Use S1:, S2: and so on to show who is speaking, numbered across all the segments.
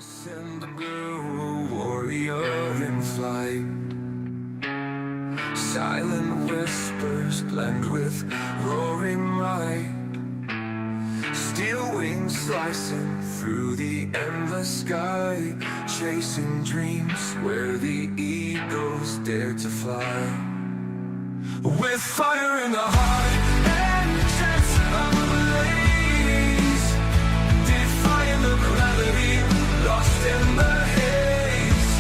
S1: Send the blue warrior in flight. Silent whispers blend with roaring might. Steel wings slicing through the endless sky, chasing dreams where the eagles dare to fly. With fire in the heart and jets ablaze, defying the gravity, lost in the haze.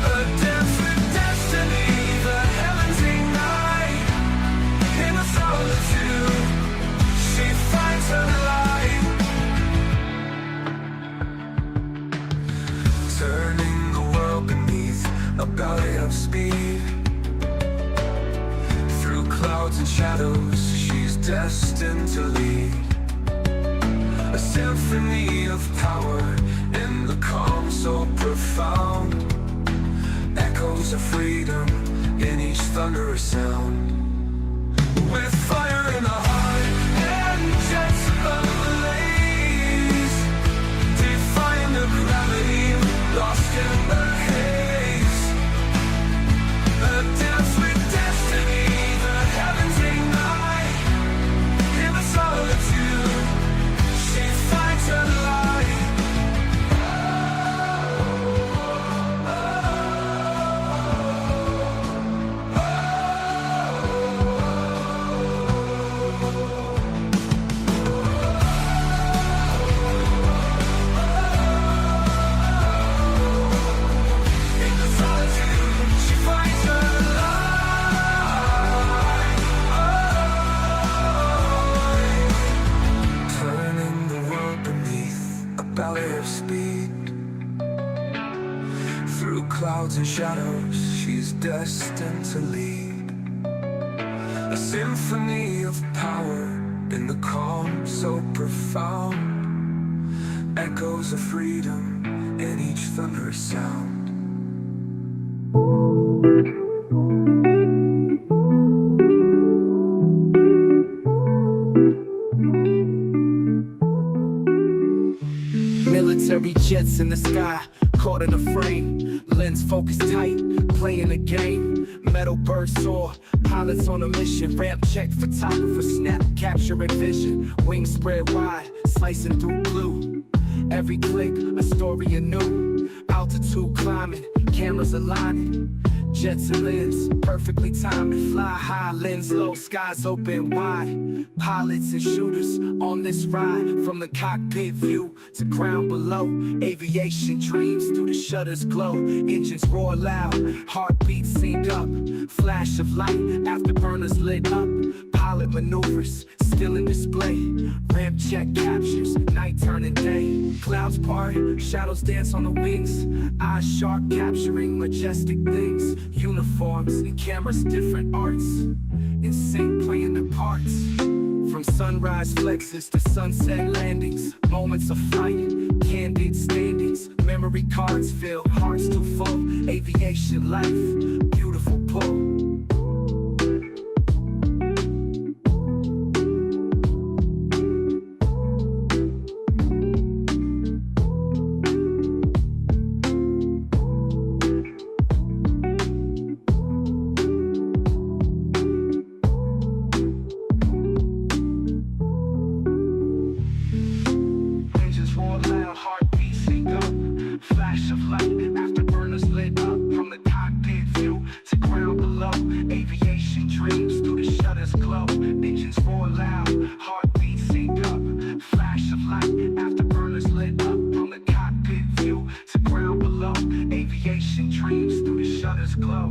S1: A dance with destiny, the heavens ignite. In the solitude, she finds her light. Turning the world beneath a ballet of speed. Through clouds and shadows, she's destined to lead. A symphony of power in the calm so profound. Echoes of freedom in each thunderous sound. With fire in the heart and jets ablaze, defying the gravity, lost in the haze. A dance with destiny, the heavens ignite. In the solitude, she finds her light. In the solitude, she finds her light. Turning the world beneath a ballet of speed. Through clouds and shadows, she's destined to lead. A symphony of power in the calm so profound. Echoes of freedom in each thunderous sound.
S2: Military jets in the sky, caught in a frame. Lens focused tight, playing a game. Metal bird soar, pilots on a mission. Ramp check, photographer snap, capturing vision. Wings spread wide, slicing through blue. Every click, a story anew. Altitude climbing, cameras aligning. Jets and lens, perfectly timed. Fly high, lens low, skies open wide. Pilots and shooters on this ride. From the cockpit view to ground below. Aviation dreams through the shutters glow. Engines roar loud, heartbeats sync up. Flash of light, afterburners lit up. Pilot maneuvers, still in display. Ramp check captures, night turning day. Clouds part, shadows dance on the wings. Eyes sharp, capturing majestic things. Uniforms and cameras, different arts. In sync, playing their parts. From sunrise flexes to sunset landings. Moments of flight, candid standings. Memory cards fill hearts too full. Aviation life, beautiful pull. Flash of light, afterburners lit up. From the cockpit view to ground below. Aviation dreams through the shutters glow. Engines roar loud, heartbeats sync up. Flash of light, afterburners lit up. From the cockpit view to ground below. Aviation dreams through the shutters glow.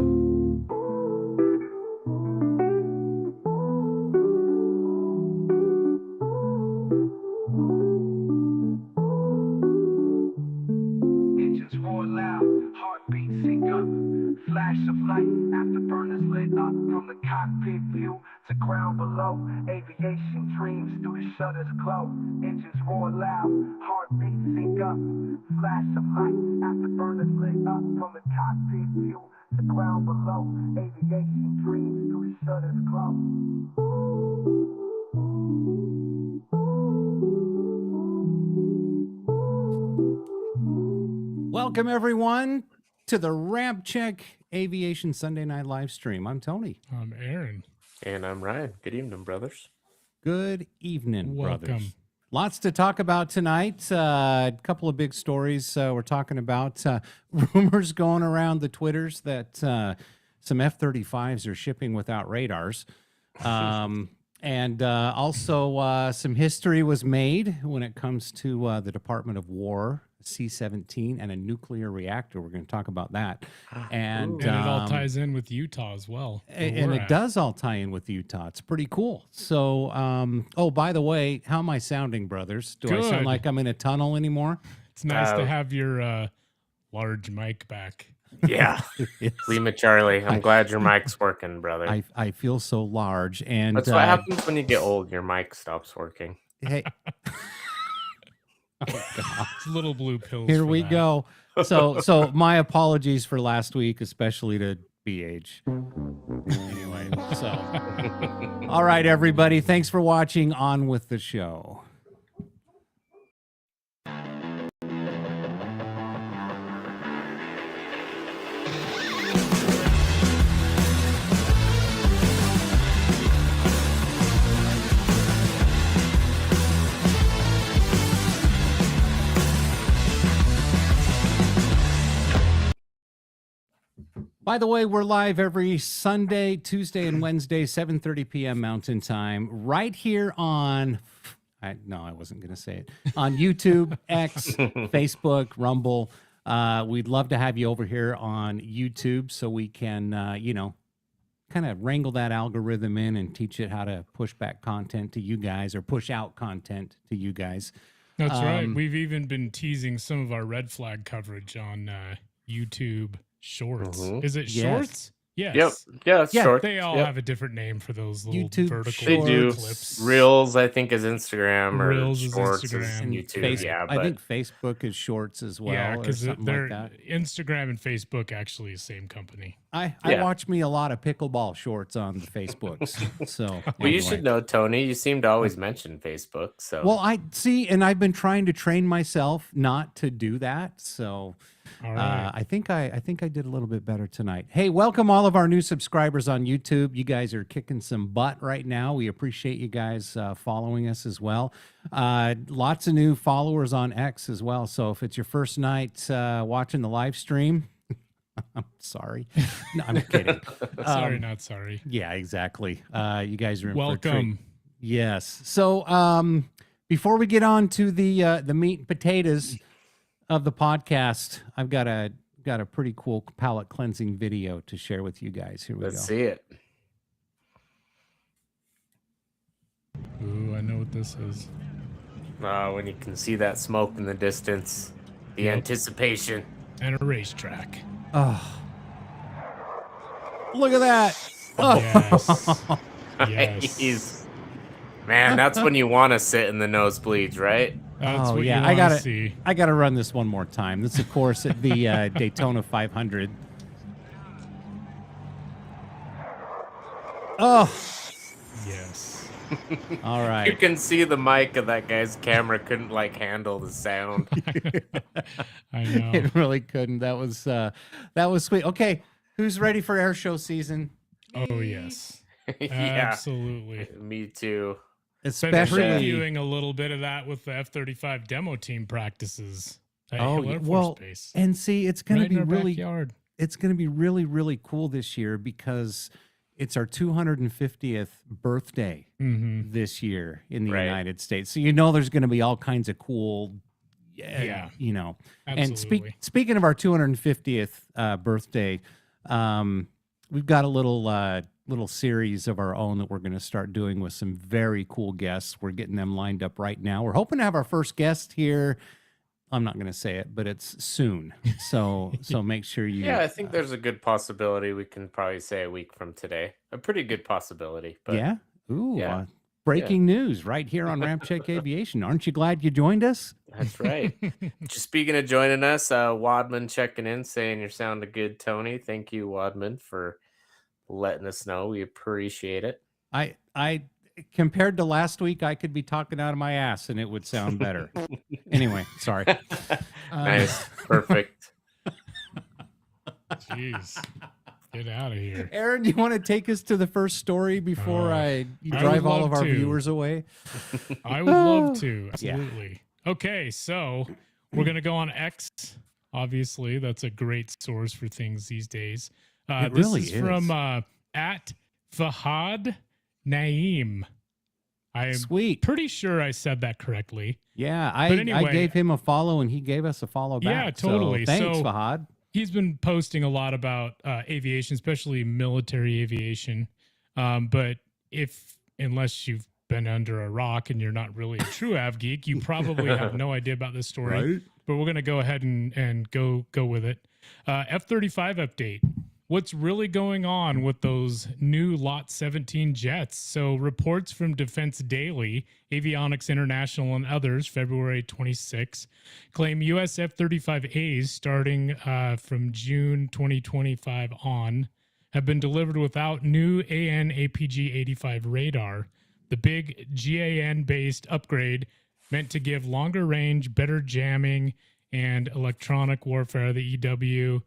S2: Heartbeats sync up, flash of light, afterburners lit up. From the cockpit view to ground below. Aviation dreams through the shutters glow. Engines roar loud, heartbeats sync up. Flash of light, afterburners lit up. From the cockpit view to ground below. Aviation dreams through the shutters glow.
S3: Welcome, everyone, to the RampCheck Aviation Sunday Night live stream. I'm Tony.
S4: I'm Aaron.
S5: And I'm Ryan. Good evening, brothers.
S3: Good evening, brothers.
S4: Welcome.
S3: Lots to talk about tonight. A couple of big stories we're talking about. Rumors going around the Twitters that some F-35s are shipping without radars. And also some history was made when it comes to the Department of War, C-17, and a nuclear reactor. We're going to talk about that. And
S4: it all ties in with Utah as well.
S3: And it does all tie in with Utah. It's pretty cool. So, oh, by the way, how am I sounding, brothers? Do I sound like I'm in a tunnel anymore?
S4: It's nice to have your large mic back.
S5: Yeah. Lima Charlie, I'm glad your mic's working, brother.
S3: I feel so large. And
S5: that's what happens when you get old. Your mic stops working.
S3: Hey. Oh, God.
S4: It's little blue pills.
S3: Here we go. So my apologies for last week, especially to BH. Anyway, so all right, everybody. Thanks for watching. On with the show. By the way, we're live every Sunday, Tuesday, and Wednesday, 7:30 p.m. Mountain Time, right here on, no, I wasn't going to say it, on YouTube, X, Facebook, Rumble. We'd love to have you over here on YouTube so we can, kind of wrangle that algorithm in and teach it how to push back content to you guys or push out content to you guys.
S4: That's right. We've even been teasing some of our red flag coverage on YouTube Shorts. Is it Shorts? Yes.
S5: Yep. Yeah, it's short.
S4: They all have a different name for those little
S3: YouTube
S4: vertical
S5: They do.
S4: clips.
S5: Reels, I think, is Instagram, or
S4: Reels is
S5: Shorts is
S4: Instagram.
S5: YouTube. Yeah,
S3: I think Facebook is Shorts as well.
S4: Yeah,
S3: because
S4: because
S3: they're like that.
S4: Instagram and Facebook actually the same company.
S3: I watch me a lot of pickleball shorts on the Facebooks. So,
S5: well, you should know, Tony. You seem to always mention Facebook. So,
S3: well, I see, and I've been trying to train myself not to do that. So,
S4: all right.
S3: I think I did a little bit better tonight. Hey, welcome all of our new subscribers on YouTube. You guys are kicking some butt right now. We appreciate you guys following us as well. Lots of new followers on X as well. So if it's your first night watching the live stream, I'm sorry. No, I'm kidding.
S4: Sorry, not sorry.
S3: Yeah, exactly. You guys are in for a treat.
S4: Welcome.
S3: Yes. So before we get on to the meat and potatoes of the podcast, I've got a pretty cool palate cleansing video to share with you guys. Here we go.
S5: let's see it.
S4: Ooh, I know what this is.
S5: When you can see that smoke in the distance, the anticipation.
S4: And a racetrack.
S3: Oh, look at that! Oh,
S4: Yes.
S5: Jeez. Man, that's when you want to sit in the nosebleeds, right?
S4: That's what
S3: yeah,
S4: you want to see.
S3: I gotta run this one more time. This, of course, at the Daytona 500. Oh,
S4: Yes.
S3: all
S5: You
S3: right.
S5: can see the mic of that guy's camera couldn't handle the sound.
S4: I know.
S3: It really couldn't. That was sweet. Okay, who's ready for air show season?
S4: Oh, yes.
S5: Yeah,
S4: Absolutely.
S5: me too.
S4: Been
S3: Especially
S4: previewing a little bit of that with the F-35 demo team practices at Hill Air Force Base.
S3: and see, it's gonna
S4: Right in
S3: be
S4: our
S3: really
S4: backyard.
S3: it's going to be really, really cool this year because it's our 250th birthday this year in the
S5: Right.
S3: United States. So, there's going to be all kinds of cool,
S4: Yeah.
S3: And
S4: Absolutely.
S3: speaking of our 250th birthday, we've got a little series of our own that we're going to start doing with some very cool guests. We're getting them lined up right now. We're hoping to have our first guest here. I'm not going to say it, but it's soon. So make sure you.
S5: Yeah, I think there's a good possibility we can probably say a week from today. A pretty good possibility. But
S3: Yeah. Ooh.
S5: Yeah.
S3: Breaking news right here on RampCheck Aviation. Aren't you glad you joined us?
S5: that's right. Just speaking of joining us, Wadman checking in saying you're sounding good, Tony. Thank you, Wadman, for letting us know. We appreciate it.
S3: I compared to last week, I could be talking out of my ass and it would sound better. Anyway, sorry.
S5: Nice. Perfect.
S4: Jeez. Get out of here.
S3: Aaron, you want to take us to the first story before I drive
S4: would
S3: all of
S4: love
S3: our
S4: to.
S3: viewers away?
S4: I would love to. Absolutely. Okay, so we're going to go on X. Obviously, that's a great source for things these days.
S3: It
S4: this
S3: really
S4: is
S3: is.
S4: from at Fahad Naeem. I'm
S3: Sweet.
S4: pretty sure I said that correctly.
S3: Yeah,
S4: But
S3: I
S4: anyway-
S3: gave him a follow and he gave us a follow back.
S4: Yeah, totally.
S3: So thanks,
S4: So-
S3: Fahad.
S4: He's been posting a lot about aviation, especially military aviation. But unless you've been under a rock and you're not really a true av geek, you probably have no idea about this story.
S3: Right?
S4: But we're going to go ahead and go with it. F-35 update. What's really going on with those new Lot 17 jets? So reports from Defense Daily, Avionics International, and others, February 26, claim U.S. F-35As starting from June 2025 on have been delivered without new AN APG-85 radar. The big GAN-based upgrade meant to give longer range, better jamming, and electronic warfare, the EW,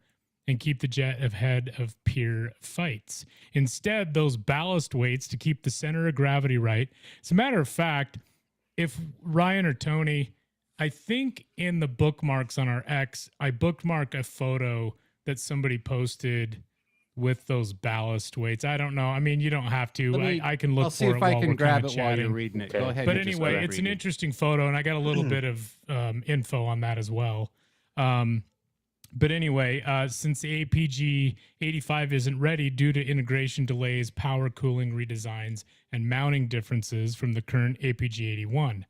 S4: and keep the jet ahead of peer fights. Instead, those ballast weights to keep the center of gravity right. As a matter of fact, if Ryan or Tony, I think in the bookmarks on our X, I bookmark a photo that somebody posted with those ballast weights. I don't know. I mean, you don't have to. I can look
S3: I'll
S4: for
S3: see
S4: it
S3: if I
S4: while
S3: can
S4: we're
S3: grab
S4: kinda
S3: it while you're
S4: chatting.
S3: reading it.
S5: Okay.
S3: Go ahead.
S4: But
S3: and just
S4: anyway,
S3: start
S4: it's an
S3: reading.
S4: interesting photo, and I got a little bit of info on that as well. But anyway, since the APG 85 isn't ready due to integration delays, power cooling redesigns, and mounting differences from the current APG 81.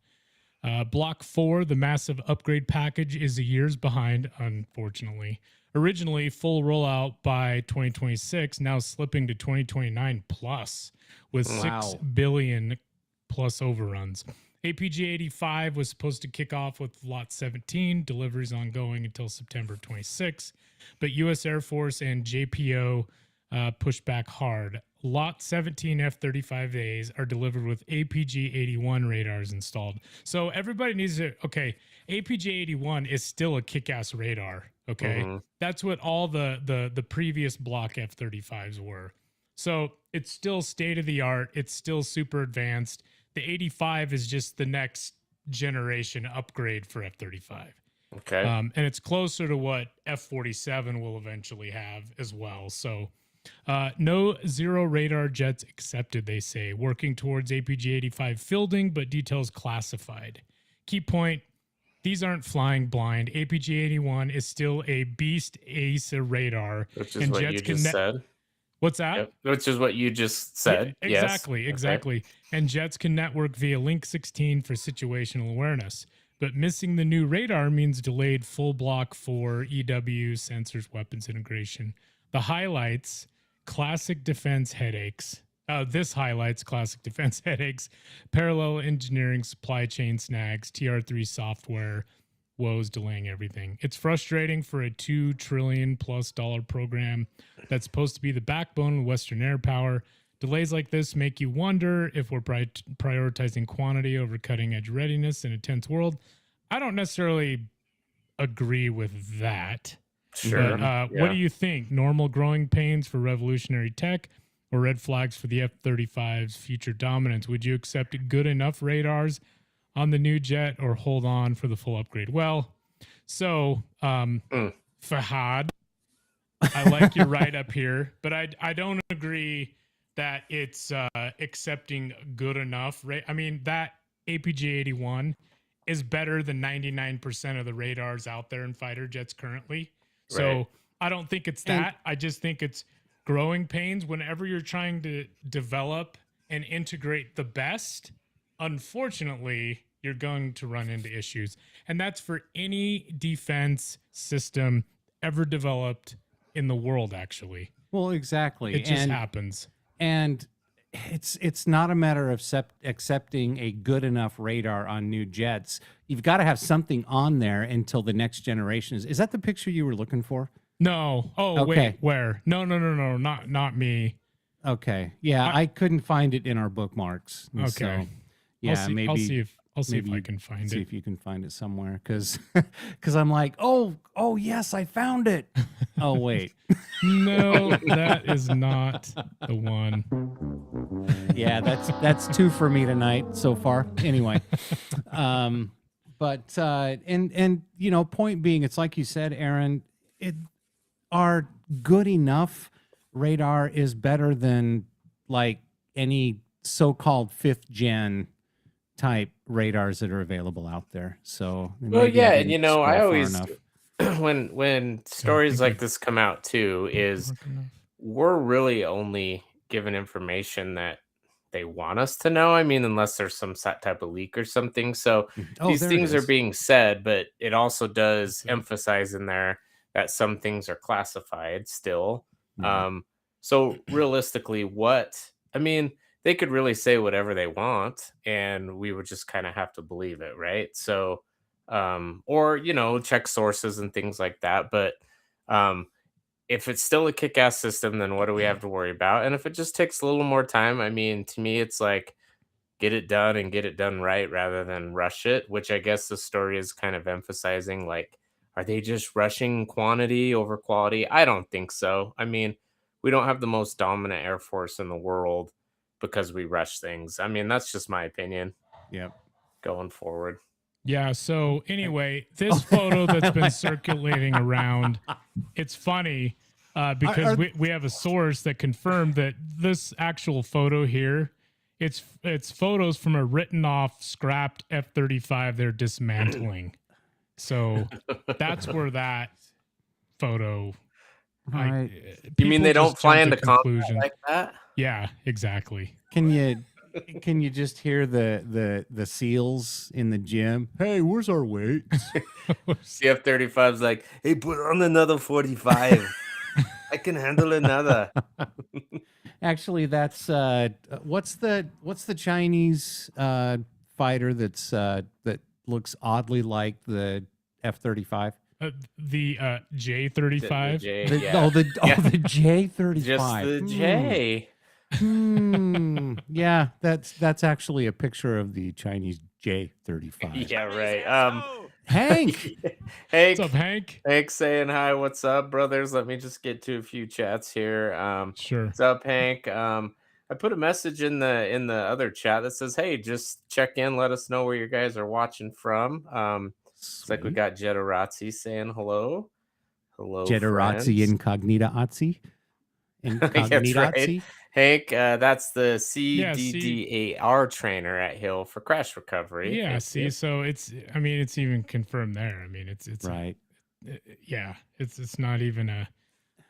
S4: Block 4, the massive upgrade package, is a years behind, unfortunately. Originally, full rollout by 2026, now slipping to 2029 plus, with
S3: Wow.
S4: 6 billion plus overruns. APG 85 was supposed to kick off with Lot 17, deliveries ongoing until September 26, but U.S. Air Force and JPO pushed back hard. Lot 17 F-35As are delivered with APG 81 radars installed. So everybody needs to, okay, APG 81 is still a kick-ass radar, okay? That's what all the previous block F-35s were. So it's still state-of-the-art. It's still super advanced. The 85 is just the next generation upgrade for F-35.
S5: Okay.
S4: And it's closer to what F-47 will eventually have as well. So no zero radar jets accepted, they say. Working towards APG-85 fielding, but details classified. Key point, these aren't flying blind. APG-81 is still a beast ASA radar.
S5: Which is what you just said.
S4: What's that?
S5: Yep. Which is what you just said.
S4: Yeah,
S5: Yes.
S4: exactly,
S5: Okay.
S4: exactly. And jets can network via Link 16 for situational awareness. But missing the new radar means delayed full block for EW, sensors, weapons integration. The highlights, classic defense headaches. This highlights classic defense headaches, parallel engineering, supply chain snags, TR3 software woes delaying everything. It's frustrating for a $2 trillion plus program that's supposed to be the backbone of Western Airpower. Delays like this make you wonder if we're prioritizing quantity over cutting edge readiness in a tense world. I don't necessarily agree with that.
S5: Sure.
S4: But what do you think? Normal growing pains for revolutionary tech or red flags for the F-35's future dominance? Would you accept good enough radars on the new jet or hold on for the full upgrade? Well, so Fahad, I like your write up here, but I don't agree that it's accepting good enough. I mean, that APG-81 is better than 99% of the radars out there in fighter jets currently. So
S5: Right.
S4: I don't think it's that. I just think it's growing pains whenever you're trying to develop and integrate the best. Unfortunately, you're going to run into issues. And that's for any defense system ever developed in the world, actually.
S3: Well, exactly.
S4: It just happens.
S3: And it's not a matter of accepting a good enough radar on new jets. You've got to have something on there until the next generation. Is that the picture you were looking for?
S4: No. Oh,
S3: Okay.
S4: wait, where? No, not me.
S3: Okay. Yeah, I couldn't find it in our bookmarks. And
S4: Okay.
S3: So, yeah,
S4: I'll
S3: maybe
S4: see if
S3: maybe
S4: I
S3: you
S4: can find
S3: see
S4: it.
S3: if you can find it somewhere, because I'm like, oh yes, I found it. Oh wait,
S4: No, that is not the one.
S3: yeah, that's two for me tonight so far. Anyway, but and point being, it's like you said, Aaron, our good enough radar is better than like any so-called fifth gen type radars that are available out there. So
S5: Well,
S3: maybe
S5: yeah,
S3: I
S5: and
S3: didn't
S5: I
S3: scroll far
S5: always
S3: enough.
S5: when
S4: Yeah, I
S5: stories
S4: think
S5: like
S4: I
S5: this come out too, is
S4: marked enough.
S5: we're really only given information that they want us to know. I mean, unless there's some type of leak or something. So
S3: Oh,
S5: these
S3: there it
S5: things are
S3: is.
S5: being said, but it also does
S4: That's it.
S5: emphasize in there that some things are classified still.
S3: Right.
S5: Um, so realistically, I mean, they could really say whatever they want, and we would just kind of have to believe it, right? So, or check sources and things like that. But um, if it's still a kick-ass system, then what do we have to worry about? And if it just takes a little more time, I mean, to me, it's like get it done and get it done right rather than rush it, which I guess the story is kind of emphasizing. Like, are they just rushing quantity over quality? I don't think so. I mean, we don't have the most dominant air force in the world because we rush things. I mean, that's just my opinion
S3: Yep.
S5: going forward.
S4: Yeah. So anyway, this photo that's been
S3: Like-
S4: circulating around, it's funny because we have a source that confirmed that this actual photo here, it's photos from a written off, scrapped F-35 they're dismantling. So that's where that photo.
S3: Right.
S5: You mean they
S4: people
S5: don't
S4: just
S5: fly
S4: jump
S5: into
S4: to
S5: combat like that?
S4: Yeah, exactly.
S3: Can you just hear the seals in the gym? Hey, where's our weight?
S5: CF-35's like, hey, put on another 45. I can handle another.
S3: Actually, that's what's the Chinese fighter that looks oddly like the F-35?
S4: The J-35.
S5: The J, yeah.
S3: The
S5: Yeah.
S3: J-35.
S5: Just the J.
S3: Yeah, that's actually a picture of the Chinese J-35.
S5: Yeah, right.
S3: Hank.
S4: What's up, Hank?
S5: Hank saying hi. What's up, brothers? Let me just get to a few chats here.
S4: Sure.
S5: What's up, Hank? I put a message in the other chat that says, "Hey, just check in. Let us know where you guys are watching from." It's like we
S3: Sweet.
S5: got Jetarazzi saying hello. Hello,
S3: Jetarazzi
S5: friends.
S3: Incognita Otzi.
S5: That's
S3: Incognita
S5: right.
S3: Otzi.
S5: Hank, that's the
S4: Yeah,
S5: CDDAR trainer at Hill for crash recovery.
S4: Yeah,
S5: Thank
S4: see,
S5: you.
S4: so it's even confirmed there. I mean, it's
S3: Right.
S4: yeah, it's not even a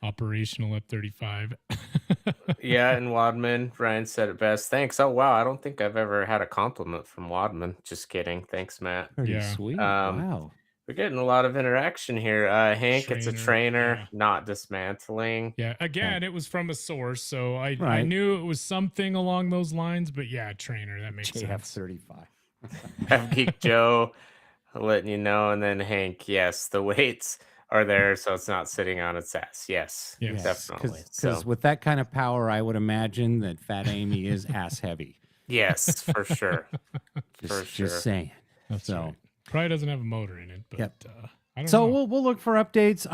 S4: operational F-35.
S5: Yeah, and Wadman, Ryan said it best. Thanks. Oh wow, I don't think I've ever had a compliment from Wadman. Just kidding. Thanks, Matt.
S3: Pretty
S4: Yeah.
S3: sweet.
S5: Um,
S3: Wow.
S5: We're getting a lot of interaction here. Hank, it's a trainer,
S4: yeah.
S5: not dismantling.
S4: Yeah, again, it was from a source, so I
S3: Right.
S4: knew it was something along those lines, but yeah, trainer, that makes sense.
S3: JF-35.
S5: F Geek Joe letting you know, and then Hank, yes, the weights are there, so it's not sitting on its ass. Yes,
S4: Yes.
S5: definitely.
S3: Because
S5: So
S3: with that kind of power, I would imagine that Fat Amy is ass heavy.
S5: yes, for sure. For sure.
S3: Just saying.
S4: That's
S3: So,
S4: right. Probably doesn't have a motor in it, but
S3: Yep.
S4: I don't
S3: so
S4: know.
S3: we'll look for updates.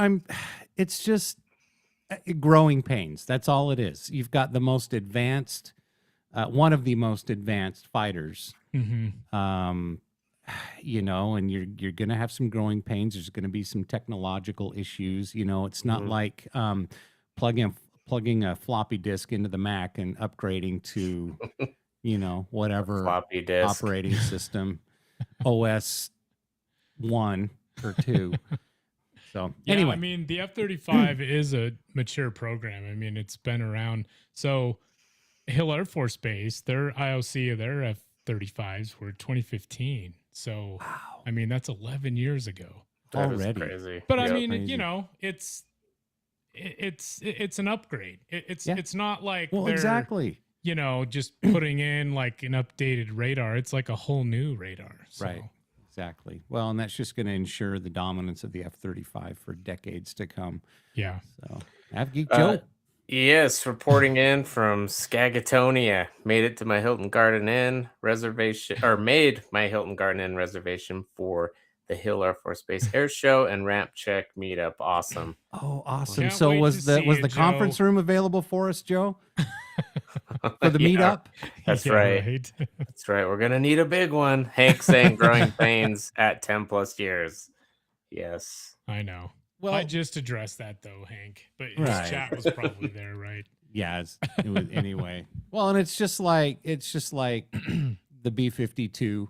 S3: It's just growing pains. That's all it is. You've got the most advanced, one of the most advanced fighters.
S4: Mm-hmm.
S3: And you're gonna have some growing pains. There's gonna be some technological issues. It's not like plugging a floppy disk into the Mac and upgrading to, whatever
S5: Floppy disk.
S3: operating system, OS 1 or 2. So
S4: Yeah,
S3: anyway,
S4: I mean, the F-35 is a mature program. I mean, it's been around. So Hill Air Force Base, their IOC of their F-35s were 2015. So, I mean, that's 11 years ago.
S5: That is
S3: already.
S5: crazy.
S4: But I
S5: Yep.
S4: mean,
S3: Crazy.
S4: it's an upgrade. It's
S3: Yeah.
S4: it's not like
S3: Well,
S4: they're,
S3: exactly.
S4: just putting in like an updated radar. It's like a whole new radar. So.
S3: Right. Exactly. Well, and that's just going to ensure the dominance of the F-35 for decades to come.
S4: Yeah.
S3: So, have Geek Joe.
S5: Yes, reporting in from Skagatonia. Made it to my Hilton Garden Inn reservation, or made my Hilton Garden Inn reservation for the Hill Air Force Base Air Show and RampCheck meetup. Awesome.
S3: Oh, awesome.
S4: Can't
S3: So
S4: wait to see
S3: was
S4: you,
S3: the conference
S4: Joe.
S3: room available for us, Joe? For the
S5: Yeah,
S3: meetup?
S5: that's
S4: Yeah,
S5: right. That's right. We're gonna need a big one. Hank saying growing pains at 10 plus years. Yes.
S4: I know. I
S3: Well,
S4: just addressed that though, Hank. But his
S3: Right.
S4: chat was probably there, right?
S3: yeah, it was anyway. Well, and it's just like the B-52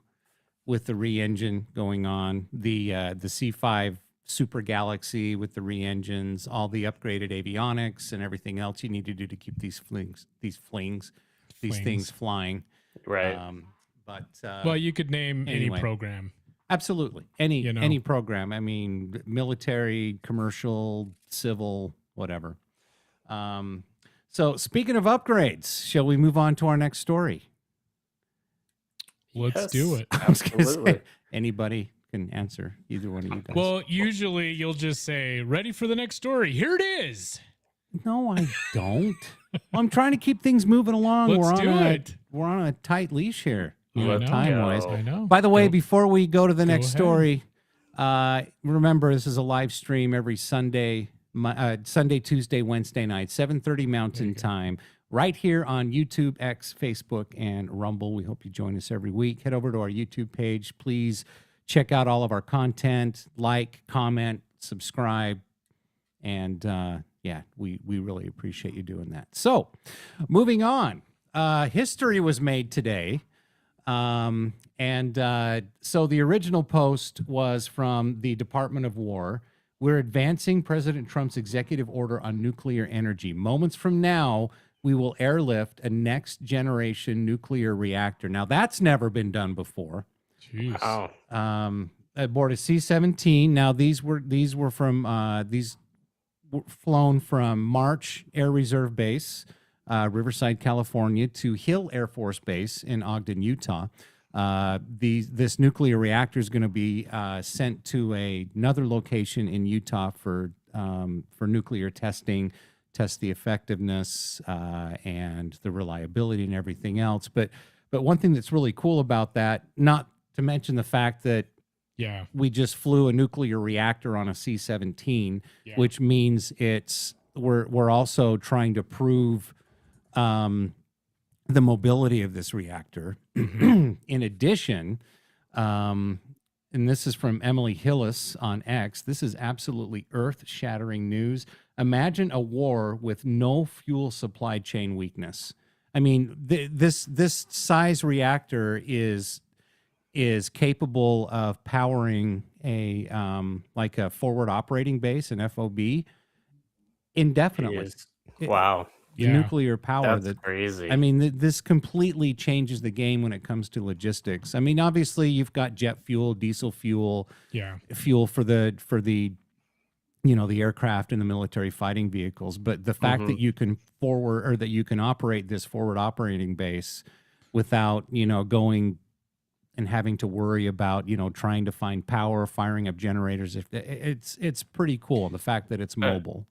S3: with the re-engine going on, the C-5 Super Galaxy with the re-engines, all the upgraded avionics and everything else you need to do to keep these things
S4: Flings.
S3: flying.
S5: Right.
S3: But
S4: Well, you could name any
S3: anyway.
S4: program.
S3: absolutely any
S4: You know.
S3: any program. I mean, military, commercial, civil, whatever. So speaking of upgrades, shall we move on to our next story?
S4: Let's do
S5: Yes,
S4: it.
S3: I was gonna say,
S5: Absolutely.
S3: anybody can answer, either one of you guys.
S4: Well, usually you'll just say, ready for the next story. Here it is.
S3: no, I don't. I'm trying to keep things moving along.
S4: Let's do it.
S3: We're on a tight leash here,
S4: I know.
S3: time-wise.
S4: I know.
S3: By the way,
S4: Go-
S3: before we go to the next
S4: ahead.
S3: story, remember this is a live stream every Sunday, Sunday, Tuesday, Wednesday night, 7:30 Mountain Time, right here on YouTube, X, Facebook, and Rumble. We hope you join us every week. Head over to our YouTube page. Please check out all of our content, like, comment, subscribe, and yeah, we really appreciate you doing that. So, moving on. History was made today. So the original post was from the Department of War. We're advancing President Trump's executive order on nuclear energy. Moments from now, we will airlift a next generation nuclear reactor. Now, that's never been done before.
S4: Jeez.
S5: Wow.
S3: Aboard a C-17. Now, these were from these were flown from March Air Reserve Base, Riverside, California, to Hill Air Force Base in Ogden, Utah. This nuclear reactor is going to be sent to another location in Utah for nuclear testing, test the effectiveness and the reliability and everything else. But one thing that's really cool about that, not to mention the fact that
S4: Yeah.
S3: we just flew a nuclear reactor on a C-17,
S4: Yeah.
S3: which means we're also trying to prove the mobility of this reactor. In addition, and this is from Emily Hillis on X, this is absolutely earth-shattering news. Imagine a war with no fuel supply chain weakness. I mean, this size reactor is capable of powering a like a forward operating base, an FOB, indefinitely.
S5: Jeez. Wow.
S3: The
S4: Yeah.
S3: nuclear power
S5: That's crazy.
S3: I mean, this completely changes the game when it comes to logistics. I mean, obviously you've got jet fuel, diesel fuel,
S4: Yeah.
S3: fuel for the the aircraft and the military fighting vehicles, but the fact that you can operate this forward operating base without going and having to worry about trying to find power, firing up generators, if it's pretty cool, the fact that it's mobile.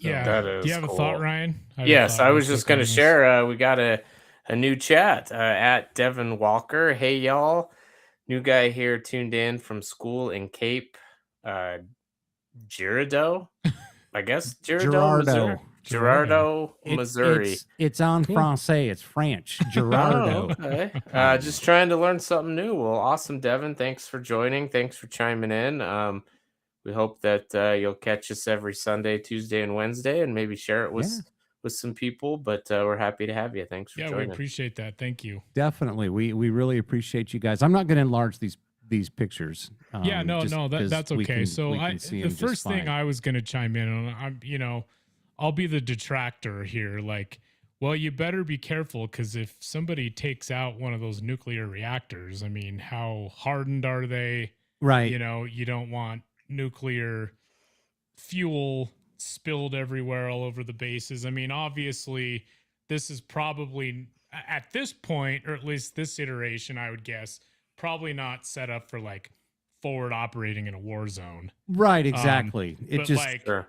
S4: Yeah.
S5: that
S4: Do
S5: is
S4: you have a
S5: cool.
S4: thought, Ryan? I have a
S5: Yes,
S4: thought
S5: I
S4: real
S5: was just
S4: quick
S5: going
S4: on
S5: to
S4: this.
S5: share. We got a new chat at Devin Walker. Hey, y'all. New guy here tuned in from school in Cape Girardeau. I guess Girardeau, Missouri. Girardeau, Missouri.
S3: It's en
S4: Cool.
S3: français. It's French. Girardeau.
S5: Oh, okay. Just trying to learn something new. Well, awesome, Devin. Thanks for joining. Thanks for chiming in. We hope that you'll catch us every Sunday, Tuesday, and Wednesday, and maybe share it with some people. But we're happy to have you. Thanks for
S4: Yeah, we
S5: joining.
S4: appreciate that. Thank you.
S3: Definitely. We really appreciate you guys. I'm not going to enlarge these pictures.
S4: Yeah, no,
S3: just 'cause
S4: that's
S3: we
S4: okay.
S3: can-
S4: So
S3: we can see
S4: the
S3: 'em just
S4: first thing
S3: fine.
S4: I was going to chime in on, I'll be the detractor here. Like, well, you better be careful because if somebody takes out one of those nuclear reactors, I mean, how hardened are they?
S3: Right.
S4: You don't want nuclear fuel spilled everywhere all over the bases. I mean, obviously, this is probably at this point, or at least this iteration, I would guess, probably not set up for like forward operating in a war zone.
S3: Right. Exactly. It
S4: But
S3: just
S4: like
S5: Sure.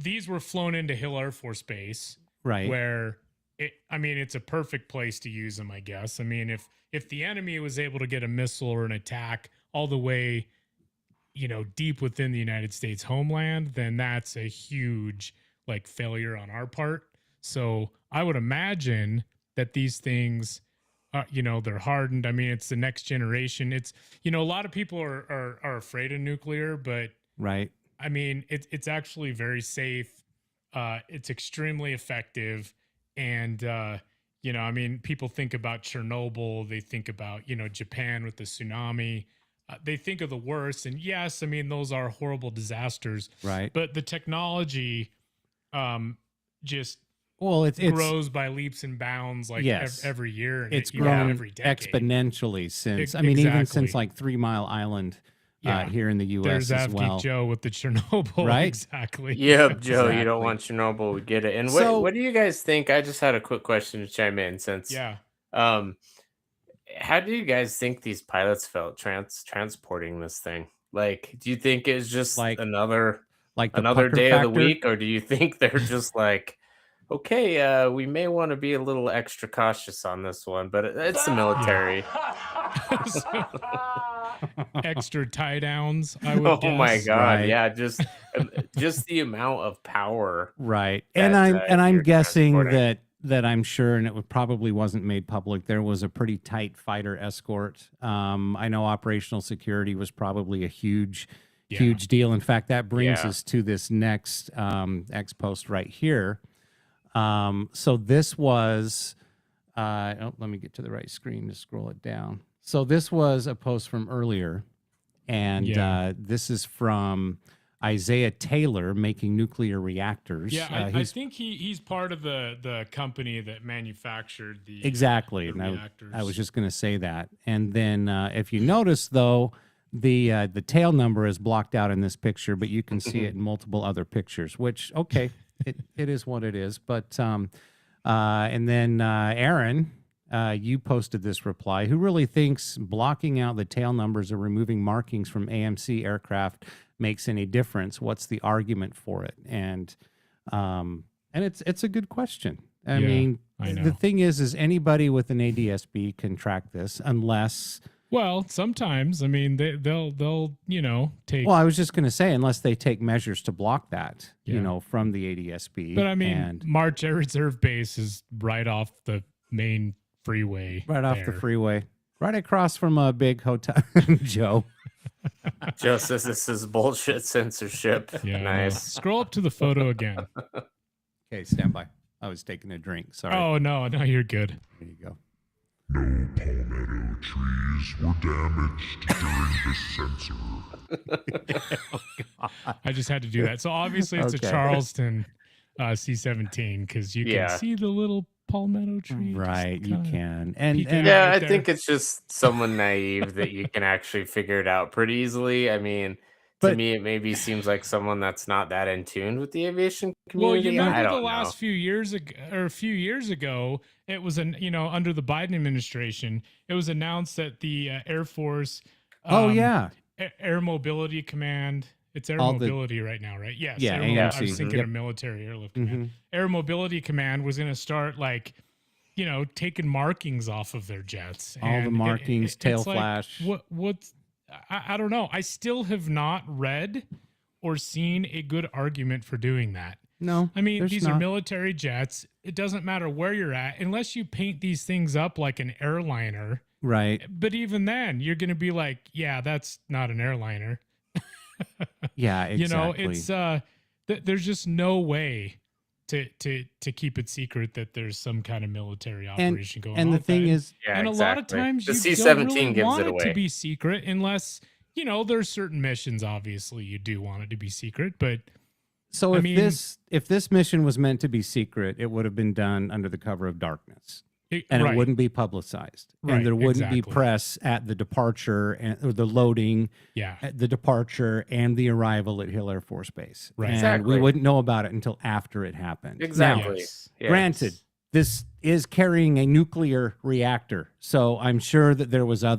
S4: these were flown into Hill Air Force Base,
S3: Right.
S4: where it's a perfect place to use them, I guess. I mean, if the enemy was able to get a missile or an attack all the way, deep within the United States homeland, then that's a huge failure on our part. So I would imagine that these things, they're hardened. I mean, it's the next generation. It's, a lot of people are afraid of nuclear, but
S3: Right.
S4: I mean, it's actually very safe. It's extremely effective. And, people think about Chernobyl. They think about, Japan with the tsunami. They think of the worst. And yes, I mean, those are horrible disasters.
S3: Right.
S4: But the technology just
S3: it's
S4: grows by leaps and bounds
S3: Yes.
S4: every year. And
S3: it's
S4: even
S3: grown
S4: every decade.
S3: exponentially since, even
S4: Exactly.
S3: since like 3 Mile Island here in the U.S.
S4: There's
S3: as
S4: Avdi
S3: well.
S4: Joe with the Chernobyl.
S3: Right?
S4: Exactly.
S5: Yep, Joe, you
S3: Exactly.
S5: don't want Chernobyl. We get it. And
S3: So-
S5: what do you guys think? I just had a quick question to chime in since
S4: Yeah.
S5: how do you guys think these pilots felt transporting this thing? Like, do you think it's just
S3: Like-
S5: another
S3: Like the
S5: another
S3: pucker
S5: day of the
S3: factor?
S5: week, or do you think they're just like, okay, we may want to be a little extra cautious on this one, but it's the military.
S4: Extra tie downs, I would
S5: Oh my
S4: guess.
S5: god,
S3: Right.
S5: yeah, just the amount of power.
S3: Right.
S5: that,
S3: And I'm
S5: you're
S3: guessing
S5: transporting.
S3: that I'm sure, and it probably wasn't made public, there was a pretty tight fighter escort. I know operational security was probably a huge deal. In fact, that brings
S5: Yeah.
S3: us to this next X post right here. So this was, let me get to the right screen to scroll it down. So this was a post from earlier, and
S4: Yeah.
S3: this is from Isaiah Taylor, making nuclear reactors.
S4: Yeah, I
S3: he's
S4: think he's part of the company that manufactured the
S3: exactly,
S4: the
S3: and
S4: reactors.
S3: I was just going to say that. And then if you notice, though, the tail number is blocked out in this picture, but you can see it in multiple other pictures. Which it is what it is. But and then Aaron, you posted this reply. Who really thinks blocking out the tail numbers or removing markings from AMC aircraft makes any difference? What's the argument for it? And it's a good question. I
S4: Yeah,
S3: mean,
S4: I know.
S3: the thing is anybody with an ADSB can track this unless.
S4: Well, sometimes, I mean, they'll take.
S3: Well, I was just going to say, unless they take measures to block that,
S4: Yeah.
S3: from the ADSB.
S4: But I mean,
S3: and
S4: March Air Reserve Base is right off the main freeway.
S3: right off the
S4: there.
S3: freeway, right across from a big hotel. Joe.
S5: Joe says this is bullshit censorship.
S4: Yeah.
S5: Nice.
S4: Scroll up to the photo again.
S3: Okay, stand by. I was taking a drink. Sorry.
S4: Oh no, you're good.
S3: There you go.
S6: No palmetto trees were damaged during this censor.
S4: I just had to do that. So obviously it's
S3: Okay.
S4: a Charleston C-17 because you can
S5: Yeah.
S4: see the little palmetto tree. just
S3: Right, you
S4: kinda-
S3: can. And,
S4: peek
S3: and
S4: out.
S5: Yeah,
S4: right
S5: I
S4: there.
S5: think it's just someone naive that you can actually figure it out pretty easily. I mean, to
S3: But-
S5: me, it maybe seems like someone that's not that in tune with the aviation
S4: Well,
S5: community.
S4: you
S5: I
S4: remember the
S5: don't
S4: last
S5: know.
S4: few years ago, or a few years ago, it was under the Biden administration, it was announced that the Air Force,
S3: oh yeah,
S4: Air Mobility Command. It's Air
S3: All the-
S4: Mobility right now, right? Yes.
S3: Yeah,
S4: I
S3: AMC.
S4: was thinking
S3: Yep.
S4: of Military Airlift Command.
S3: Mhm.
S4: Air Mobility Command was going to start taking markings off of their jets.
S3: All the
S4: And
S3: markings, tail
S4: it's like,
S3: flash.
S4: What's I don't know. I still have not read or seen a good argument for doing that.
S3: No,
S4: I mean,
S3: there's
S4: these are
S3: not.
S4: military jets. It doesn't matter where you're at, unless you paint these things up like an airliner.
S3: Right.
S4: But even then, you're going to be like, yeah, that's not an airliner.
S3: Yeah, exactly.
S4: It's there's just no way to keep it secret that there's some kind of military operation going on.
S3: And the
S4: with
S3: thing
S4: that.
S3: is,
S5: Yeah,
S4: And a lot of
S5: exactly.
S4: times
S5: the
S4: you
S5: C-17
S4: don't really
S5: gives
S4: want
S5: it
S4: it
S5: away.
S4: to be secret unless, there's certain missions, obviously, you do want it to be secret. But
S3: so
S4: I
S3: if
S4: mean-
S3: this mission was meant to be secret, it would have been done under the cover of darkness. And
S4: right.
S3: it wouldn't be publicized.
S4: Right,
S3: And there wouldn't be
S4: exactly.
S3: press at the departure or the loading,
S4: Yeah.
S3: at the departure and the arrival at Hill Air Force Base.
S4: Right.
S3: And
S5: Exactly.
S3: we wouldn't know about it until after it happened.
S5: Exactly.
S4: Yes.
S5: Yes.
S3: Granted, this is carrying a nuclear reactor, so I'm sure that there was a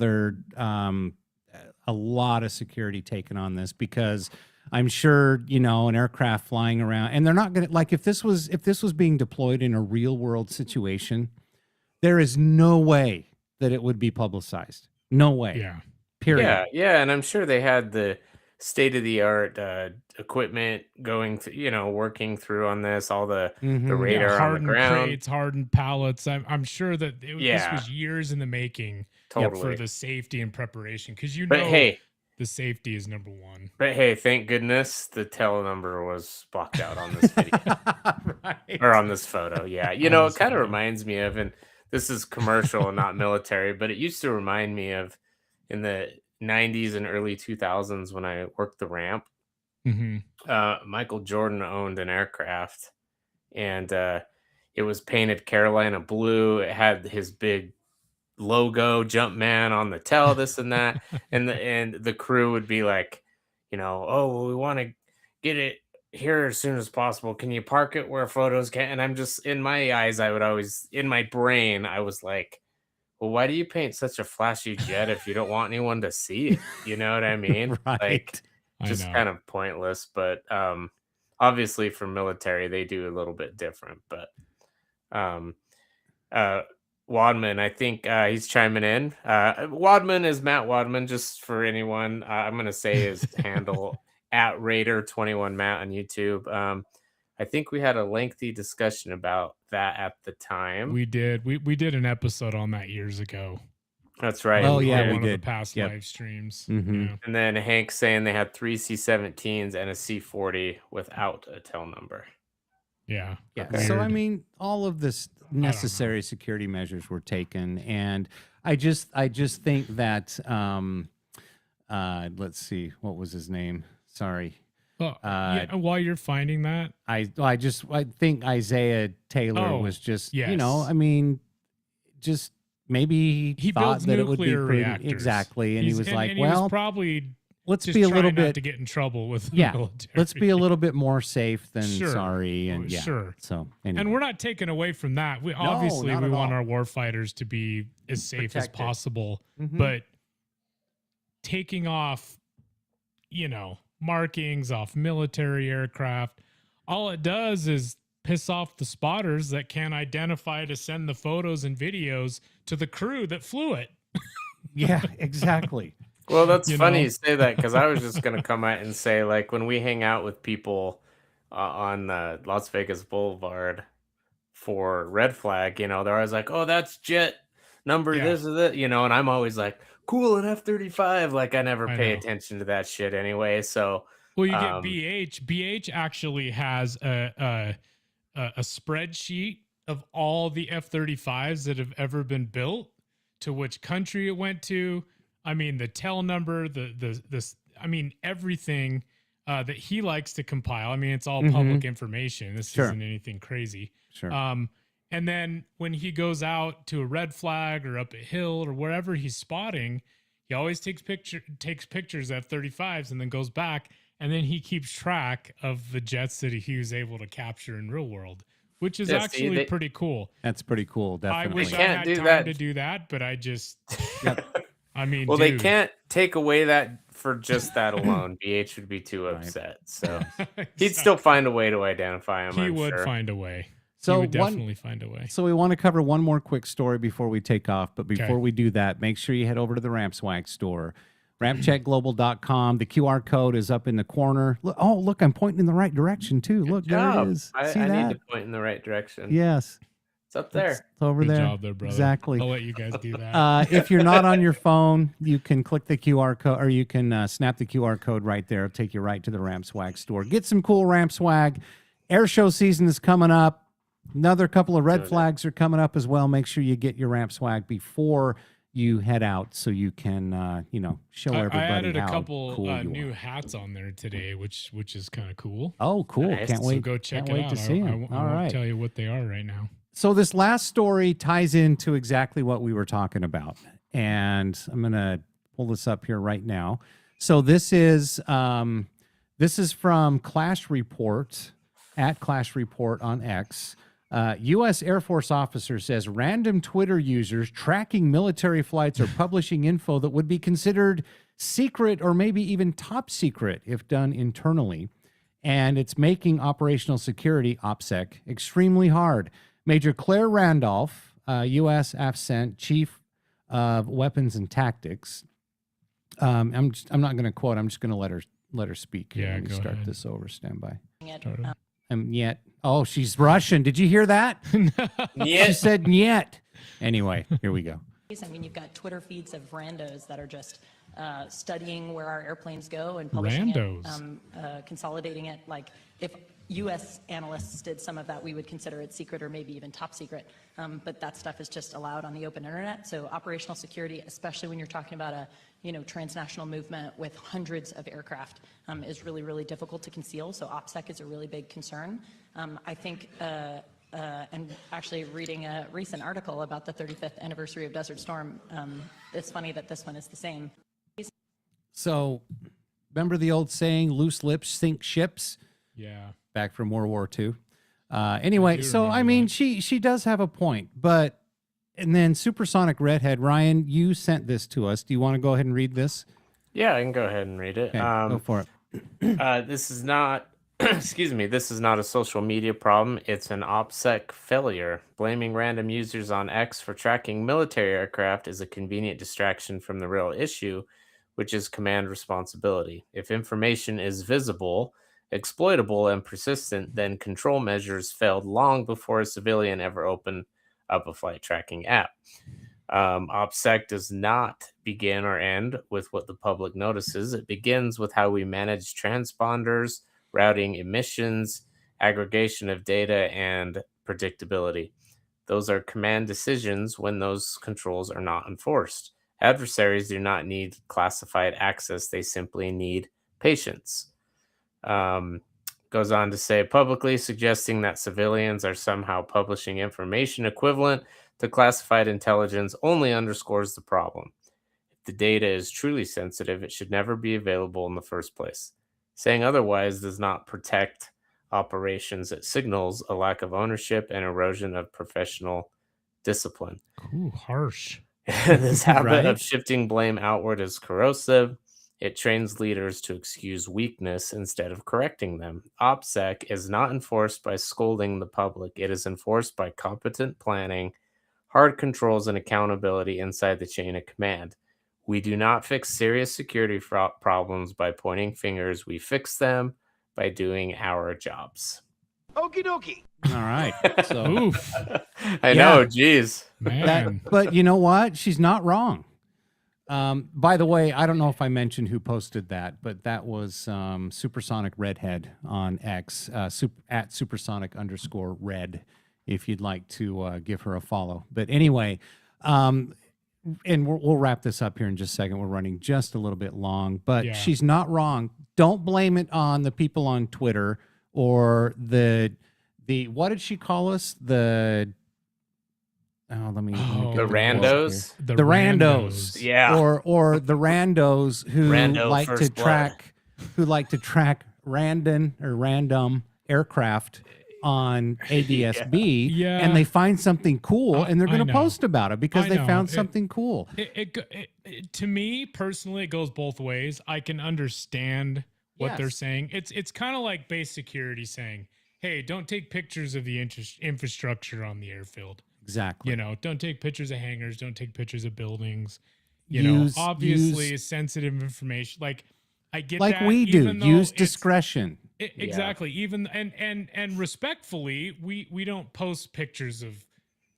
S3: lot of security taken on this because I'm sure, you know, an aircraft flying around, and they're not going to, like, if this was being deployed in a real world situation, there is no way that it would be publicized. No way.
S4: Yeah.
S3: Period.
S5: Yeah, and I'm sure they had the state of the art equipment going, working through on this, all the
S3: Mhm.
S5: radar on the
S4: Hardened
S5: ground.
S4: crates, hardened pallets. I'm sure that this
S5: Yeah.
S4: was years in the making
S5: Totally.
S4: for the safety and preparation, because
S5: But hey,
S4: the safety is number one.
S5: thank goodness the tail number was blocked out on this video
S3: Right.
S5: or on this photo. Yeah, it
S4: this
S5: kind of
S4: photo.
S5: reminds me of, and this is commercial and not military, but it used to remind me of in the 90s and early 2000s when I worked the ramp.
S4: Hmm.
S5: Michael Jordan owned an aircraft, and it was painted Carolina blue. It had his big logo, Jumpman, on the tail, this and that, and the crew would be like, oh, well, we want to get it here as soon as possible. Can you park it where photos can? And I'm just, in my eyes, I would always, in my brain, I was like, well, why do you paint such a flashy jet if you don't want anyone to see it? You know what I mean?
S3: Right.
S5: Like,
S4: I
S5: just
S4: know.
S5: kind of pointless. But obviously for military, they do a little bit different. But Wadman, I think he's chiming in. Wadman is Matt Wadman, just for anyone. I'm going to say his handle at Raider21Matt on YouTube. I think we had a lengthy discussion about that at the time.
S4: We did. We did an episode on that years ago.
S5: That's right.
S3: Oh,
S4: On
S3: yeah, we
S4: one
S3: did.
S4: of the past
S3: Yep.
S4: live streams.
S3: Mhm.
S4: Yeah.
S5: And then Hank saying they had 3 C-17s and a C-40 without a tail number.
S4: Yeah.
S3: Yeah.
S5: Okay.
S3: So I
S4: Weird.
S3: mean, all of this necessary security measures were taken, and I just think that let's see, what was his name? Sorry.
S4: Well, yeah, while you're finding that,
S3: I think Isaiah Taylor
S4: Oh,
S3: was just,
S4: yes.
S3: I mean, just maybe
S4: he
S3: thought
S4: builds
S3: that it would be
S4: nuclear
S3: prudent.
S4: reactors.
S3: Exactly. And he was like,
S4: he was
S3: well,
S4: probably
S3: let's
S4: just
S3: be a
S4: trying
S3: little
S4: not
S3: bit,
S4: to get in trouble with the
S3: yeah,
S4: military.
S3: let's be a little bit more safe than
S4: Sure.
S3: sorry. And
S4: Oh,
S3: yeah.
S4: sure.
S3: So anyway.
S4: And we're not taking away from that. Obviously,
S3: not
S4: we
S3: at
S4: want
S3: all.
S4: our warfighters to be as safe as
S3: Protected.
S4: possible.
S3: Mhm.
S4: But taking off, markings off military aircraft, all it does is piss off the spotters that can't identify to send the photos and videos to the crew that flew it.
S3: Yeah, exactly.
S5: Well, that's
S4: You
S5: funny
S4: know?
S5: you say that, because I was just going to come out and say, like, when we hang out with people on Las Vegas Boulevard for Red Flag, they're always like, oh, that's jet number
S4: Yeah.
S5: this or that, and I'm always like, cool, an F-35. Like, I never
S4: I
S5: pay
S4: know.
S5: attention to that shit anyway. So,
S4: Well, you get BH. BH actually has a spreadsheet of all the F-35s that have ever been built, to which country it went to. I mean, the tail number, everything that he likes to compile. I mean, it's all public information. This
S3: Sure.
S4: isn't anything crazy.
S3: Sure.
S4: And then when he goes out to a red flag or up a hill or wherever he's spotting, he always takes pictures of F-35s and then goes back, and then he keeps track of the jets that he was able to capture in real world, which is
S5: Yeah, see,
S4: actually pretty cool.
S3: That's pretty cool.
S4: I
S3: Definitely.
S4: wish I
S5: can't
S4: had
S5: do
S4: time
S5: that.
S4: to do that, but I just, I mean,
S5: well, they
S4: dude.
S5: can't take away that for just that alone. BH would be too upset. So, he'd still find a way to identify him.
S4: He
S5: I'm
S4: would
S5: sure.
S4: find a way.
S3: So
S4: he would
S3: one-
S4: definitely find a way.
S3: So we want to cover one more quick story before we take off. But before
S4: Okay.
S3: we do that, make sure you head over to the Ramp Swag store, rampcheckglobal.com. The QR code is up in the corner. Look, I'm pointing in the right direction too. Look, there
S5: Job.
S3: it is.
S5: I
S3: See that?
S5: need to point in the right direction.
S3: Yes.
S5: It's up there.
S3: It's over
S4: Good
S3: there.
S4: job there, brother.
S3: Exactly.
S4: I'll let you guys do that.
S3: If you're not on your phone, you can click the QR code, or you can snap the QR code right there. It'll take you right to the Ramp Swag store. Get some cool Ramp Swag. Air show season is coming up. Another couple of red flags are coming up as well. Make sure you get your Ramp Swag before you head out, so you can, show everybody
S4: I added a
S3: how
S4: couple
S3: cool you
S4: new
S3: are.
S4: hats on there today, which is kind of cool.
S3: Oh, cool!
S5: Nice.
S3: Can't
S5: So
S3: wait.
S4: So go check
S3: can't
S4: it
S3: wait
S4: out.
S3: to see
S4: I
S3: them.
S4: won't
S3: All right.
S4: tell you what they are right now.
S3: So this last story ties into exactly what we were talking about, and I'm gonna pull this up here right now. So this is from Clash Report at Clash Report on X. U.S. Air Force officer says random Twitter users tracking military flights are publishing info that would be considered secret or maybe even top secret if done internally. And it's making operational security, OPSEC, extremely hard. Major Claire Randolph, U.S. AFCENT Chief of Weapons and Tactics. I'm not going to quote. I'm just going to let her speak.
S4: Yeah,
S3: Let me
S4: go
S3: start
S4: ahead.
S3: this over. Stand by.
S4: Started.
S3: Yet. Oh, she's Russian. Did you hear that? She
S5: Yeah.
S3: said yet. Anyway, here we go.
S7: I mean, you've got Twitter feeds of randos that are just studying where our airplanes go and publishing
S4: Randos.
S7: it, consolidating it. Like if U.S. analysts did some of that, we would consider it secret or maybe even top secret. But that stuff is just allowed on the open internet. So operational security, especially when you're talking about a transnational movement with hundreds of aircraft, is really, really difficult to conceal. So OPSEC is a really big concern. I think. And actually reading a recent article about the 35th anniversary of Desert Storm, it's funny that this one is the same.
S3: So, remember the old saying, loose lips sink ships?
S4: Yeah.
S3: Back from World War II. Anyway,
S4: do
S3: so, I
S4: remember
S3: mean,
S4: that.
S3: she does have a point. But, and then Supersonic Redhead, Ryan, you sent this to us. Do you want to go ahead and read this?
S5: Yeah, I can go ahead and read it.
S3: Okay, go for it.
S5: This is not, excuse me, this is not a social media problem. It's an OPSEC failure. Blaming random users on X for tracking military aircraft is a convenient distraction from the real issue, which is command responsibility. If information is visible, exploitable, and persistent, then control measures failed long before a civilian ever opened up a flight tracking app. OPSEC does not begin or end with what the public notices. It begins with how we manage transponders, routing emissions, aggregation of data, and predictability. Those are command decisions when those controls are not enforced. Adversaries do not need classified access. They simply need patience. Goes on to say publicly suggesting that civilians are somehow publishing information equivalent to classified intelligence only underscores the problem. If the data is truly sensitive, it should never be available in the first place. Saying otherwise does not protect operations. It signals a lack of ownership and erosion of professional discipline.
S4: Ooh, harsh.
S5: This habit
S3: Right?
S5: of shifting blame outward is corrosive. It trains leaders to excuse weakness instead of correcting them. OPSEC is not enforced by scolding the public. It is enforced by competent planning, hard controls, and accountability inside the chain of command. We do not fix serious security problems by pointing fingers. We fix them by doing our jobs.
S2: Okie dokie.
S3: All right. So,
S4: Oof,
S5: I know, geez.
S4: man.
S3: but you know what? She's not wrong. By the way, I don't know if I mentioned who posted that, but that was Supersonic Redhead on X, at supersonic_red, if you'd like to give her a follow. But anyway, and we'll wrap this up here in just a second. We're running just a little bit long, but
S4: Yeah.
S3: she's not wrong. Don't blame it on the people on Twitter or the what did she call us? Let me
S4: Oh,
S3: get
S5: The
S3: quote
S5: randos?
S3: here. The randos.
S5: Yeah.
S3: Or the randos who
S5: Rando
S3: like to
S5: first blood.
S3: track random aircraft on ADSB,
S4: Yeah.
S3: and they find something cool and they're
S4: I
S3: going to
S4: know.
S3: post about it because
S4: I
S3: they
S4: know.
S3: found something cool.
S4: To me personally, it goes both ways. I can understand what they're
S3: Yes.
S4: saying. It's kind of like base security saying, "Hey, don't take pictures of the infrastructure on the airfield.
S3: Exactly.
S4: You know, don't take pictures of hangars. Don't take pictures of buildings.
S3: Use-
S4: Obviously,
S3: use-
S4: sensitive information. Like I get
S3: like
S4: that,
S3: we do.
S4: even though
S3: Use
S4: it's-
S3: discretion.
S4: Exactly. Even and respectfully, we don't post pictures of,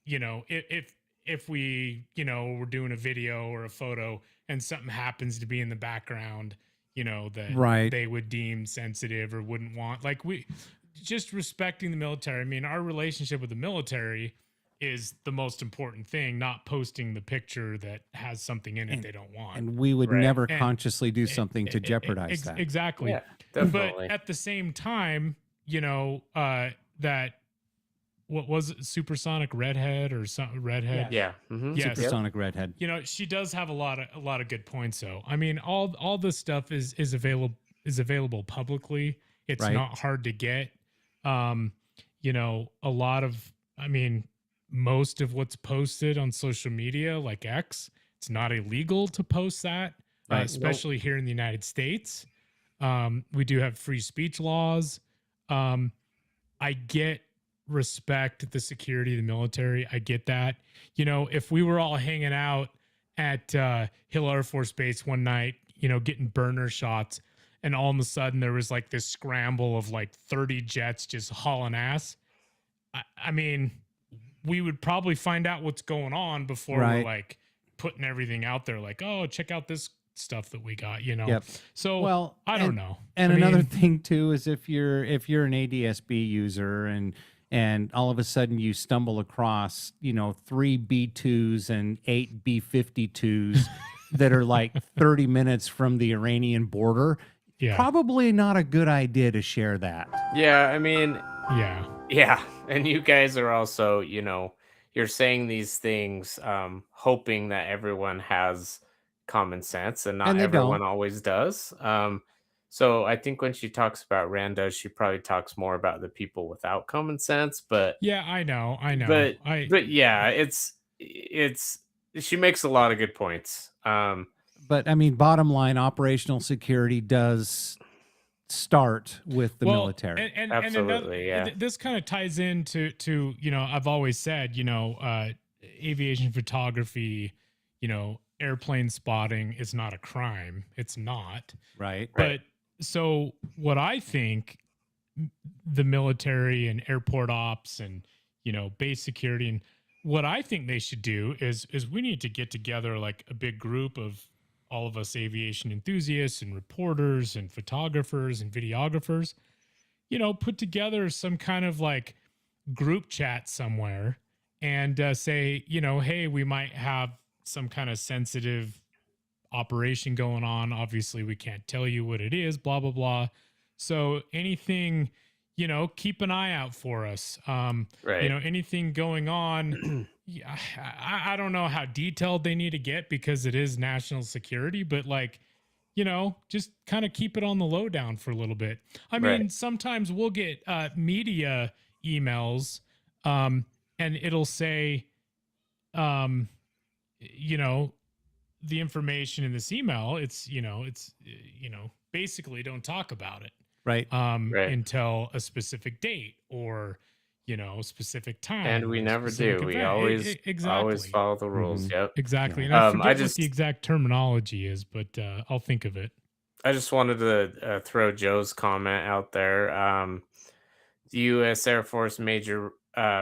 S4: if we, we're doing a video or a photo and something happens to be in the background, that
S3: Right.
S4: they would deem sensitive or wouldn't want. Like we just respecting the military. I mean, our relationship with the military is the most important thing, not posting the picture that has something in it they don't want.
S3: And we would
S5: Right.
S3: never
S4: And-
S3: consciously do something to jeopardize that.
S4: Exactly.
S5: Yeah, definitely.
S4: But at the same time, that what was it, Supersonic Redhead or some Redhead?
S5: Yeah. Mm-hmm.
S4: Yes.
S3: Supersonic Redhead.
S4: She does have a lot of good points though. I mean, all this stuff is available publicly. It's
S3: Right.
S4: not hard to get. A lot of, most of what's posted on social media like X, it's not illegal to post that.
S3: Right.
S4: especially here in the United States. We do have free speech laws. I get respect the security of the military. I get that. You know, if we were all hanging out at Hill Air Force Base one night, you know, getting burner shots, and all of a sudden there was like this scramble of like 30 jets just hauling ass. I mean, we would probably find out what's going on before we're
S3: Right.
S4: like putting everything out there, like, oh, check out this stuff that we got, you know?
S3: Yep.
S4: So,
S3: Well,
S4: I don't know.
S3: And
S4: I
S3: another
S4: mean,
S3: thing too is if you're an ADSB user and all of a sudden you stumble across, you know, 3 B2s and 8 B52s that are like 30 minutes from the Iranian border,
S4: yeah.
S3: probably not a good idea to share that.
S5: Yeah, I mean,
S4: Yeah.
S5: yeah, and you guys are also, you know, you're saying these things, hoping that everyone has common sense, and not
S3: And they
S5: everyone
S3: don't.
S5: always does. So I think when she talks about Randa, she probably talks more about the people without common sense. But
S4: Yeah, I know.
S5: but yeah, it's she makes a lot of good points.
S3: But I mean, bottom line, operational security does start with the military.
S4: And
S5: Absolutely, yeah.
S4: This kind of ties into you know, I've always said, you know, aviation photography, you know, airplane spotting is not a crime. It's not.
S3: Right.
S4: But so what I think the military and airport ops and, you know, base security, and what I think they should do is we need to get together like a big group of all of us aviation enthusiasts and reporters and photographers and videographers, you know, put together some kind of like group chat somewhere and say, you know, hey, we might have some kind of sensitive operation going on. Obviously, we can't tell you what it is, blah, blah, blah. So anything, you know, keep an eye out for us.
S5: Right.
S4: You know, anything going on. Yeah, I don't know how detailed they need to get because it is national security, but like, you know, just kind of keep it on the lowdown for a little bit. I mean, sometimes we'll get media emails and it'll say, you know, the information in this email, it's, you know, basically don't talk about it.
S3: Right.
S4: Until a specific date or, you know, specific time.
S5: And we
S4: or
S5: never do.
S4: specific
S5: We
S4: event.
S5: always
S4: Exactly.
S5: follow the rules.
S3: Mhm.
S5: Yep.
S4: Exactly. And I forget what
S5: just-
S4: the exact terminology is, but I'll think of it.
S5: I just wanted to throw Joe's comment out there. The U.S. Air Force Major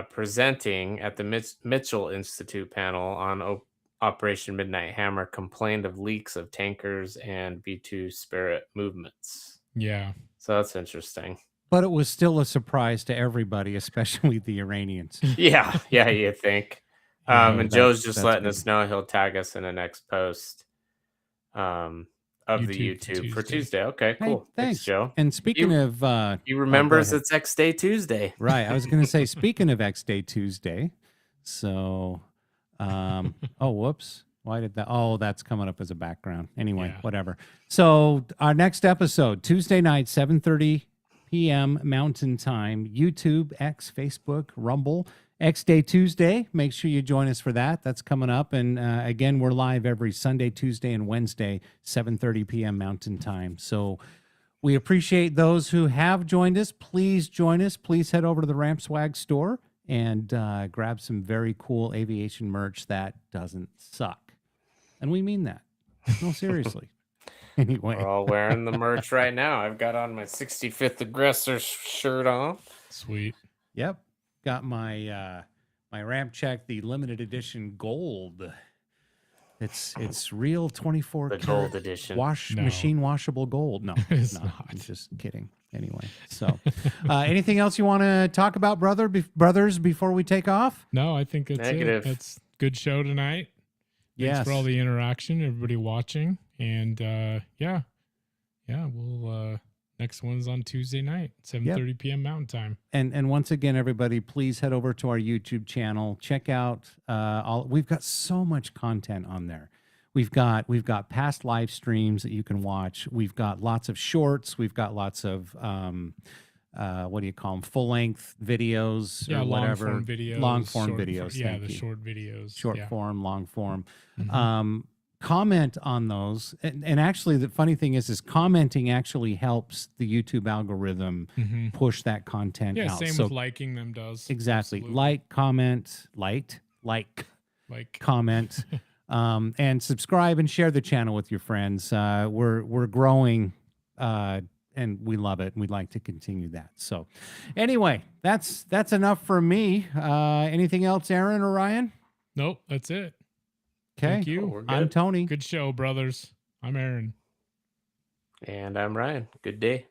S5: presenting at the Mitchell Institute panel on Operation Midnight Hammer complained of leaks of tankers and B-2 Spirit movements.
S4: Yeah.
S5: So that's interesting.
S3: But it was still a surprise to everybody, especially the Iranians.
S5: Yeah, you think. And
S3: that-
S5: Joe's just
S3: that's
S5: letting
S3: good.
S5: us know he'll tag us in the next post of the
S4: YouTube
S5: YouTube for
S4: Tuesday.
S5: Tuesday. Okay,
S3: Hey,
S5: cool.
S3: thanks,
S5: Joe.
S3: And speaking of,
S5: He remembers
S3: ahead.
S5: it's X Day Tuesday.
S3: right, I was going to say, speaking of X Day Tuesday, so, oh, whoops. Why did that? Oh, that's coming up as a background. Anyway,
S4: Yeah.
S3: whatever. So our next episode, Tuesday night, 7:30 p.m. Mountain Time, YouTube, X, Facebook, Rumble, X Day Tuesday. Make sure you join us for that. That's coming up. And again, we're live every Sunday, Tuesday, and Wednesday, 7:30 p.m. Mountain Time. So we appreciate those who have joined us. Please join us. Please head over to the Ramp Swag store and grab some very cool aviation merch that doesn't suck. And we mean that. No, seriously. Anyway.
S5: We're all wearing the merch right now. I've got on my 65th Aggressor shirt on.
S4: Sweet.
S3: Yep. Got my my RampCheck, the limited edition gold. It's real 24
S5: The
S3: karat
S5: gold edition.
S4: No.
S3: machine washable gold. No,
S4: It's
S3: not.
S4: not.
S3: I'm just kidding. Anyway, so anything else you want to talk about, brothers, before we take off?
S4: No, I think that's
S5: Negative.
S4: it. That's good show tonight. Thanks for all the interaction, everybody watching. And yeah, we'll next one's on Tuesday night, 7:30 p.m. Mountain Time.
S3: And once again, everybody, please head over to our YouTube channel. Check out we've got so much content on there. We've got past live streams that you can watch. We've got lots of shorts. We've got lots of what do you call them? Full length videos
S4: Yeah,
S3: or whatever.
S4: long form videos.
S3: Long form
S4: short
S3: videos.
S4: yeah,
S3: thank
S4: the
S3: you.
S4: short videos.
S3: Short
S4: yeah.
S3: form, long form.
S4: Mhm.
S3: comment on those. And actually, the funny thing is commenting actually helps the YouTube algorithm push that content
S4: Yeah,
S3: out.
S4: same
S3: So
S4: with liking them does.
S3: exactly.
S4: Absolutely.
S3: Like, comment, comment, and subscribe and share the channel with your friends. We're growing, and we love it, and we'd like to continue that. So, anyway, that's enough for me. Anything else, Aaron or Ryan?
S4: Nope, that's it.
S3: Okay,
S4: Thank you.
S5: We're
S3: I'm
S5: good.
S3: Tony.
S4: Good show, brothers. I'm Aaron.
S5: And I'm Ryan. Good day.